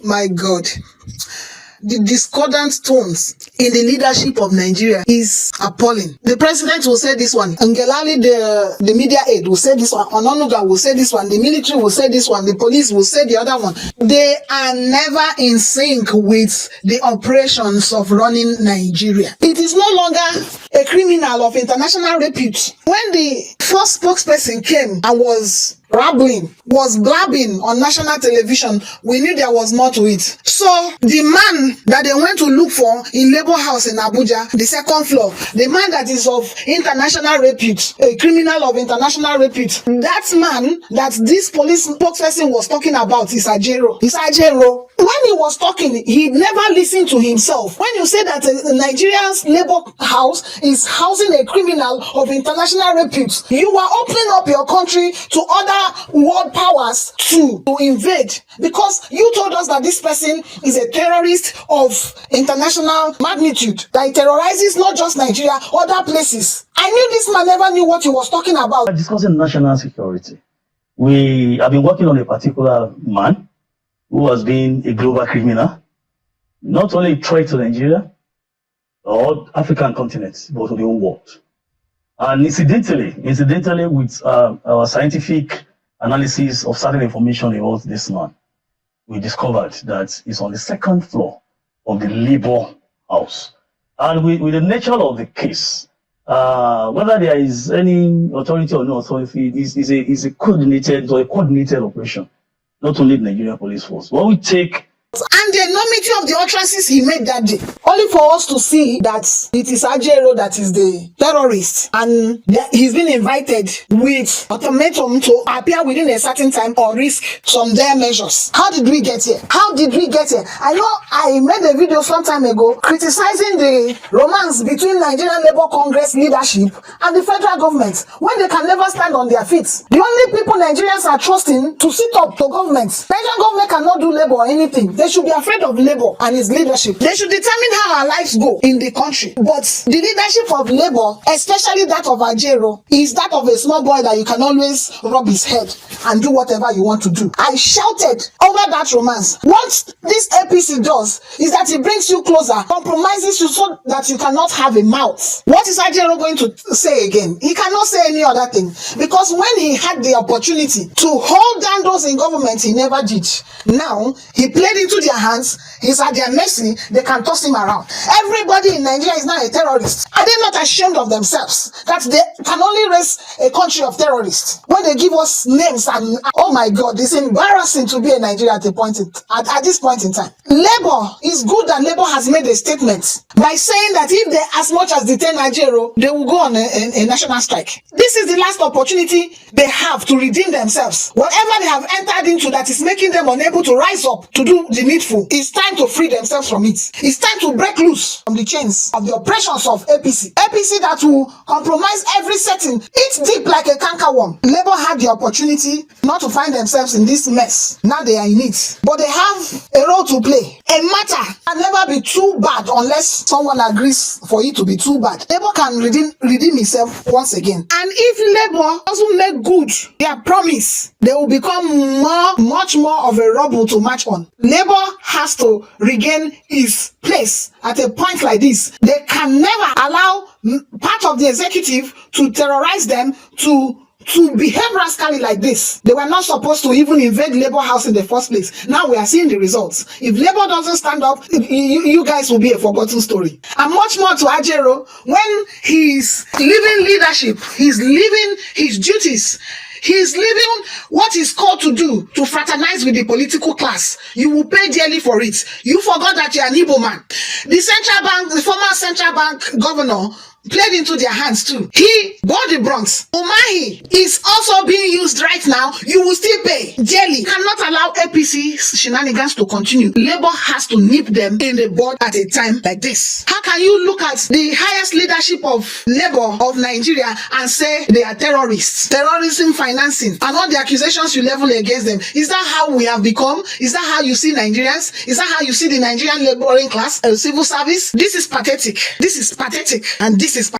My God. The discordant tones in the leadership of Nigeria is appalling. The president will say this one, Ngelali, the media aide, will say this one, Ononuga will say this one, the military will say this one, the police will say the other one. They are never in sync with the operations of running Nigeria. It is no longer a criminal of international repute. When the first spokesperson came and was blabbing on national television, we knew there was more to it. So the man that they went to look for in Labour House in Abuja, the second floor, the man that is of international repute, a criminal of international repute, that man that this police spokesperson was talking about is Ajaero. It's Ajaero. When he was talking, he never listened to himself. When you say that Nigeria's Labour House is housing a criminal of international repute, you are opening up your country to other world powers to invade, because you told us that this person is a terrorist of international magnitude, that he terrorizes not just Nigeria, other places. I knew this man never knew what he was talking about. Discussing national security, we have been working on a particular man who has been a global criminal, not only a threat to Nigeria or African continent, but to the whole world. And incidentally, with our scientific analysis of certain information about this man, we discovered that he's on the second floor of the Labour House. And with the nature of the case, whether there is any authority or no authority, is a coordinated operation, not only the Nigerian Police Force. What we take. And the enormity of the utterances he made that day, only for us to see that it is Ajaero that is the terrorist, and he's been invited with ultimatum to appear within a certain time or risk some dire measures. How did we get here? How did we get here? I know I made a video some time ago criticizing the romance between Nigerian Labour Congress leadership and the federal government, when they can never stand on their feet. The only people Nigerians are trusting to sit up to government. Nigerian government cannot do labor or anything. They should be afraid of Labour and his leadership. They should determine how our lives go in the country. But the leadership of Labour, especially that of Ajaero, is that of a small boy that you can always rub his head and do whatever you want to do. I shouted over that romance. What this APC does is that it brings you closer, compromises you so that you cannot have a mouth. What is Ajaero going to say again? He cannot say any other thing, because when he had the opportunity to hold down those in government, he never did. Now, he played into their hands. He's at their mercy. They can toss him around. Everybody in Nigeria is now a terrorist. Are they not ashamed of themselves that they can only raise a country of terrorists when they give us names? And oh my God, it's embarrassing to be a Nigeria at this point in time. Labour is good that Labour has made a statement by saying that if they as much as detain Ajaero, they will go on a national strike. This is the last opportunity they have to redeem themselves. Whatever they have entered into that is making them unable to rise up to do the needful, it's time to free themselves from it. It's time to break loose from the chains of the oppressions of APC. APC that will compromise every setting, eat deep like a cankerworm. Labour had the opportunity not to find themselves in this mess. Now they are in it. But they have a role to play. A matter can never be too bad unless someone agrees for it to be too bad. Labour can redeem itself once again. And if Labour doesn't make good their promise, they will become much more of a rubble to march on. Labour has to regain his place at a point like this. They can never allow part of the executive to terrorize them, to behave rascally like this. They were not supposed to even invade Labour House in the first place. Now we are seeing the results. If Labour doesn't stand up, you guys will be a forgotten story. And much more to Ajaero, when he's leaving leadership, he's leaving his duties, he's leaving what he's called to do, to fraternize with the political class. You will pay dearly for it. You forgot that you're an Igbo man. The former central bank governor played into their hands too. He bought the Bronx. Umahi is also being used right now. You will still pay dearly. Cannot allow APC shenanigans to continue. Labour has to nip them in the bud at a time like this. How can you look at the highest leadership of Labour of Nigeria and say they are terrorists, terrorism financing, and all the accusations you level against them? Is that how we have become? Is that how you see Nigerians? Is that how you see the Nigerian laboring class, civil service? This is pathetic. This is pathetic, and this is